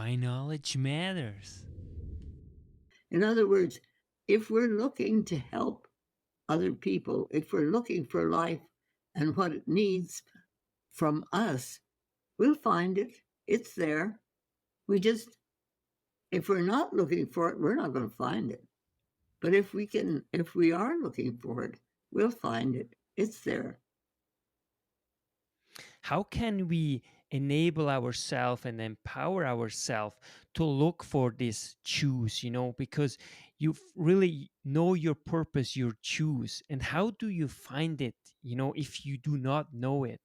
Why knowledge matters. In other words, if we're looking to help other people, if we're looking for life and what it needs from us, we'll find it. It's there. We just, if we're not looking for it, we're not going to find it. But if we are looking for it, we'll find it. It's there. How can we enable ourselves and empower ourselves to look for this choose, because you really know your purpose, your choose, and how do you find it, if you do not know it?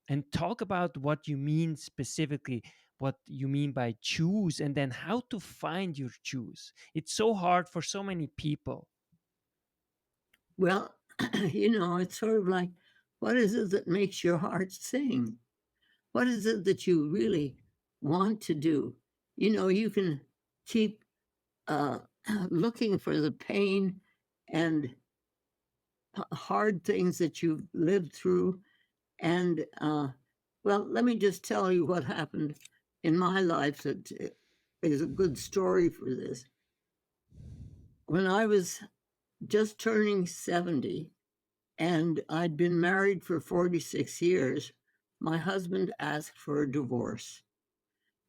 And talk about what you mean specifically, what you mean by choose, and then how to find your choose. It's so hard for so many people. Well, it's sort of like, what is it that makes your heart sing? What is it that you really want to do? You can keep uh, looking for the pain and hard things that you've lived through. And, well, let me just tell you what happened in my life that is a good story for this. When I was just turning 70 and I'd been married for 46 years, my husband asked for a divorce.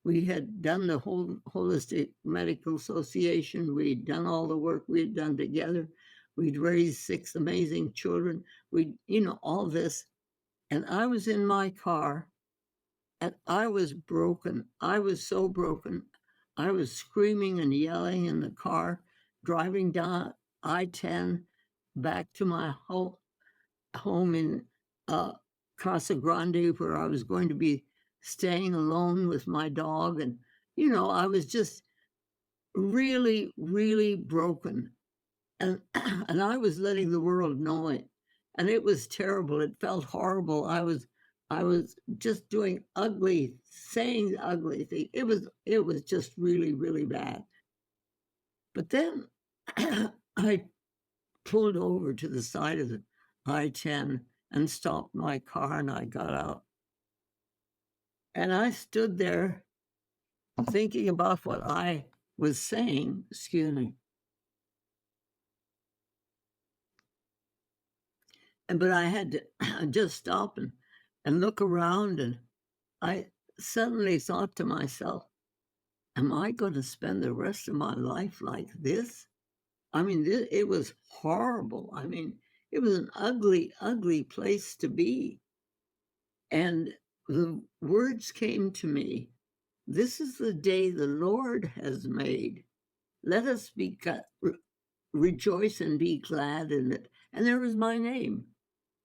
We had done the whole Holistic Medical Association. We'd done all the work we'd done together. We'd raised 6 amazing children. All this. And I was in my car and I was broken. I was so broken. I was screaming and yelling in the car, driving down I-10 back to my home in Casa Grande, where I was going to be staying alone with my dog. And, I was just really, really broken. And, and I was letting the world know it. And it was terrible. It felt horrible. I was just doing saying ugly things. It was just really, really bad. But then I pulled over to the side of the I-10 and stopped my car and I got out. And I stood there thinking about what I was saying. Excuse me. But I had to just stop and look around, and I suddenly thought to myself, am I going to spend the rest of my life like this? I mean, it was horrible. I mean, it was an ugly, ugly place to be. And the words came to me, this is the day the Lord has made. Let us rejoice and be glad in it. And there was my name,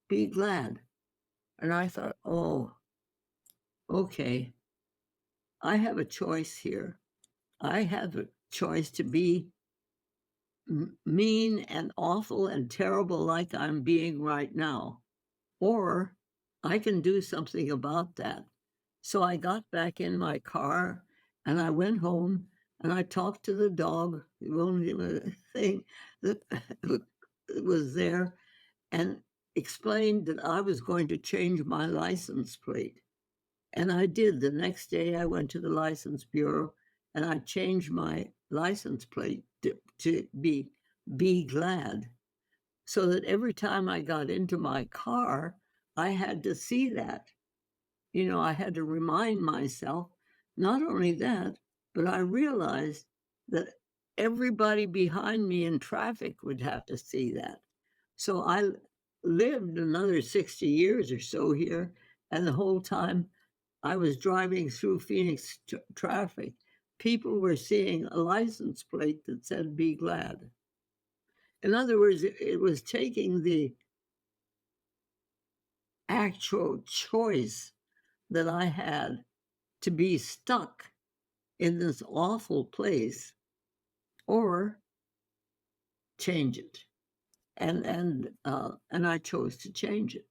Be Glad. And I thought, oh, okay, I have a choice here. I have a choice to be mean and awful and terrible like I'm being right now, or I can do something about that. So I got back in my car and I went home and I talked to the dog, the only thing that was there, and explained that I was going to change my license plate. And I did. The next day I went to the license bureau and I changed my license plate to be glad. So that every time I got into my car, I had to see that. I had to remind myself, not only that, but I realized that everybody behind me in traffic would have to see that. So I lived another 60 years or so here, and the whole time I was driving through Phoenix traffic, people were seeing a license plate that said, Be Glad. In other words, it was taking the actual choice that I had to be stuck in this awful place or change it. And I chose to change it.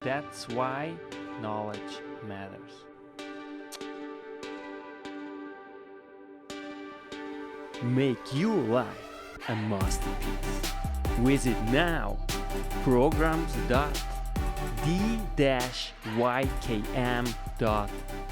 That's why knowledge matters. Make your life a masterpiece. Visit now programs.d-ykm.com